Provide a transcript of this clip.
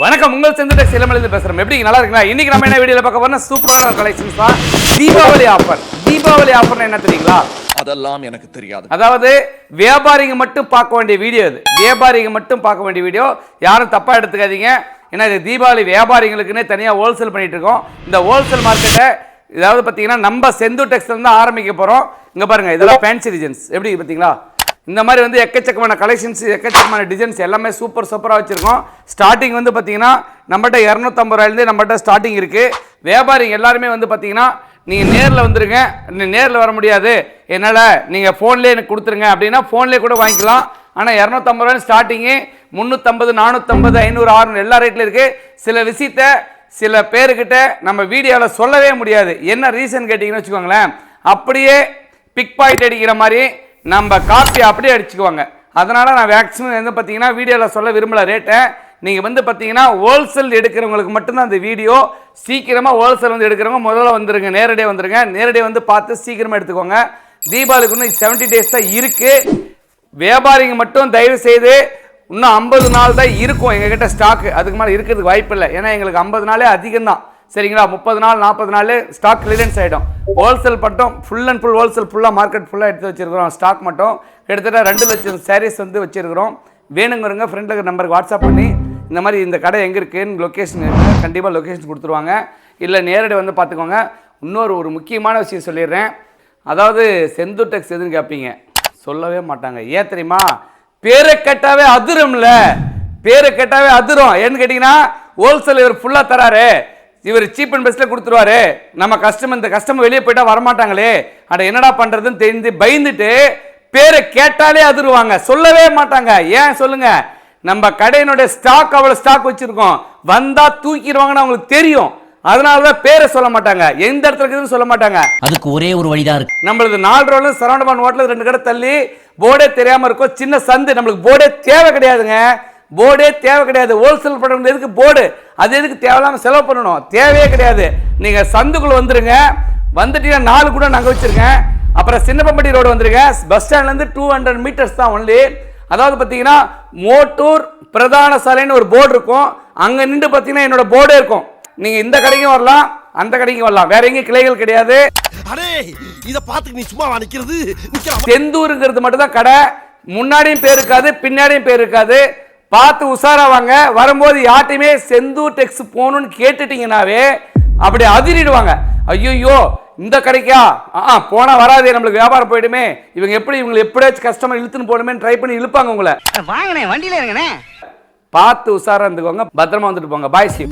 வணக்கம், உங்கள் செந்துடெக்ஸ் இளமலிருந்து பேசுறோம். எப்படி நல்லா இருக்கீங்களா? இன்னைக்கு நம்ம என்ன வீடியோல பார்க்க போறோம்னா சூப்பரான கலெக்ஷன்ஸ் தான். தீபாவளி ஆஃபர். தீபாவளி ஆஃபர்னா என்ன தெரியுங்களா? அதெல்லாம் எனக்கு தெரியாது. அதாவது வியாபாரிங்க மட்டும் பார்க்க வேண்டிய வீடியோ இது. வியாபாரிங்க மட்டும் பார்க்க வேண்டிய வீடியோ. யாரும் தப்பா எடுத்துக்காதீங்க. ஏன்னா இது தீபாவளி வியாபாரிகளுக்குன்னே தனியாக ஹோல்சேல் பண்ணிட்டு இருக்கோம். இந்த ஹோல்சேல் மார்க்கெட்டை இதாவது பார்த்தீங்கன்னா நம்ம செந்துடெக்ஸ்ல இருந்து ஆரம்பிக்க போறோம். இங்க பாருங்க, இதெல்லாம் ஃபேன்சி டிசைன்ஸ். எப்படி பார்த்தீங்களா? இந்த மாதிரி வந்து எக்கச்சக்கமான கலெக்ஷன்ஸ், எக்கச்சக்கமான டிசைன்ஸ் எல்லாமே சூப்பராக வச்சுருக்கோம். ஸ்டார்டிங் வந்து பார்த்தீங்கன்னா நம்மகிட்ட 250 ரூபாயிலேருந்து நம்மகிட்ட ஸ்டார்டிங் இருக்குது. வியாபாரிங்க எல்லாருமே வந்து பார்த்தீங்கன்னா நீங்கள் நேரில் வந்துருங்க. நேரில் வர முடியாது, என்னால் நீங்கள் ஃபோன்லேயே எனக்கு கொடுத்துருங்க அப்படின்னா ஃபோன்லேயே கூட வாங்கிக்கலாம். ஆனால் 250 ரூபாய் ஸ்டார்டிங்கு. 350, 450, 500, 600 எல்லா ரேட்டில் இருக்குது. சில விஷயத்தை சில பேருக்கிட்ட நம்ம வீடியோவில் சொல்லவே முடியாது. என்ன ரீசன் கேட்டிங்கன்னு வச்சுக்கோங்களேன், அப்படியே பிக் பாயிண்ட் அடிக்கிற மாதிரி நம்ம காப்பி அப்படியே அடிச்சுக்குவாங்க. அதனால் நான் மேக்ஸிமம் வந்து பார்த்தீங்கன்னா வீடியோவில் சொல்ல விரும்பல ரேட்டை. நீங்கள் வந்து பார்த்தீங்கன்னா ஹோல்சேல் எடுக்கிறவங்களுக்கு மட்டும்தான் அந்த வீடியோ. சீக்கிரமாக ஹோல்சேல் வந்து எடுக்கிறவங்க முதல்ல வந்துருங்க, நேரடியாக வந்துருங்க. நேரடியாக வந்து பார்த்து சீக்கிரமாக எடுத்துக்கோங்க. தீபாவளிக்கு இன்னும் 70 டேஸ் தான் இருக்குது. வியாபாரிங்க மட்டும் தயவு செய்து இன்னும் 50 நாள் தான் இருக்கும் எங்ககிட்ட ஸ்டாக்கு. அதுக்கு மேலே இருக்கிறதுக்கு வாய்ப்பு இல்லை. ஏன்னா எங்களுக்கு 50 நாளே அதிகம் தான். சரிங்களா? 30 நாள் 40 நாள் ஸ்டாக் கிளியரன்ஸ் ஆகிடும். ஹோல்சேல் மட்டும் ஃபுல் அண்ட் ஃபுல் ஹோல்சேல் ஃபுல்லாக மார்க்கெட் ஃபுல்லாக எடுத்து வச்சுருக்கிறோம். ஸ்டாக் மட்டும் கிட்டத்தட்ட 2 லட்சம் சாரீஸ் வந்து வச்சுருக்கிறோம். வேணுங்கிறவங்க ஃப்ரெண்டில் நம்பருக்கு வாட்ஸ்அப் பண்ணி இந்த மாதிரி இந்த கடை எங்கே இருக்குன்னு லொக்கேஷன் இருக்குது, கண்டிப்பாக லொக்கேஷன் கொடுத்துருவாங்க. இல்லை நேரடி வந்து பார்த்துக்கோங்க. ஒரு முக்கியமான விஷயம் சொல்லிடுறேன். அதாவது செந்துடெக்ஸ் எதுன்னு கேட்பீங்க, சொல்லவே மாட்டாங்க. ஏன் தெரியுமா? பேரை கேட்டாவே அதிரும்ல, பேரை கேட்டாவே அதிரும். ஏன்னு கேட்டிங்கன்னா ஹோல்சேல் இவர் ஃபுல்லாக தராரு, இவர் சீப் அண்ட் பெஸ்ட்டில் கொடுத்துருவாரு. நம்ம இந்த கஸ்டமர் வெளியே போயிட்டா வரமாட்டாங்களே, அட என்னடா பண்ணுறதுன்னு தெரிஞ்சு பயந்துட்டு பேரை கேட்டாலே அதிருவாங்க, சொல்லவே மாட்டாங்க. ஏன் சொல்லுங்க? நம்ம கடையினுடைய ஸ்டாக் அவ்வளோ ஸ்டாக் வச்சுருக்கோம், வந்தால் தூக்கிடுவாங்கன்னு அவங்களுக்கு தெரியும். அதனால தான் பேரை சொல்ல மாட்டாங்க, எந்த இடத்துல இருக்குதுன்னு சொல்ல மாட்டாங்க. அதுக்கு ஒரே ஒரு வழிதான் இருக்கு. நம்மளுக்கு 4 ரோடு சரௌண்ட் பண்ண ஹோட்டல் 2 கடை தள்ளி போர்டே தெரியாமல் இருக்கும், சின்ன சந்து. நம்மளுக்கு போர்டே தேவை கிடையாதுங்க, போர்டே தேவை கிடையாது. ஹோல்சேல் பண்ணுறது எதுக்கு போர்டு? அது எதுக்கு தேவையில்லாமல் செலவு பண்ணணும்? தேவையே கிடையாது. நீங்கள் சந்துக்குள்ளே வந்துருங்க. வந்துட்டீங்கன்னா 4 கூட நாங்கள் வச்சுருக்கேன். அப்புறம் சின்னப்பம்பட்டி ரோடு வந்துருங்க. பஸ் ஸ்டாண்ட்லேருந்து 200 மீட்டர்ஸ் தான் ஒன்லி. அதாவது பார்த்தீங்கன்னா மோட்டூர் பிரதான சாலைன்னு ஒரு போர்டு இருக்கும். அங்கே நின்று பார்த்தீங்கன்னா என்னோட போர்டே இருக்கும். நீங்கள் இந்த கடைக்கும் வரலாம், அந்த கடைக்கும் வரலாம். வேற எங்கேயும் கிளைகள் கிடையாது. செந்தூருங்கிறது மட்டும் தான் கடை. முன்னாடியும் பேர் இருக்காது, பின்னாடியும் பேர் இருக்காது. பார்த்து உஷாராவாங்க. வரும்போது யார்ட்டையுமே செந்துடெக்ஸ் போகணும்னு கேட்டுட்டீங்கன்னாவே அப்படி அதிரிடுவாங்க. ஐயோ இந்த கடைக்கா போனா வராதே, நம்மளுக்கு வியாபாரம் போயிடுமே, இவங்களை எப்படியாச்சும் கஸ்டமர் இழுத்துன்னு போடுமே ட்ரை பண்ணி இழுப்பாங்க உங்களை. வாங்கண்ணே, வண்டியில இருங்கண்ணே. பார்த்து உஷாரா இருந்துக்கோங்க, பத்திரமா வந்துட்டு போங்க. பாய். சி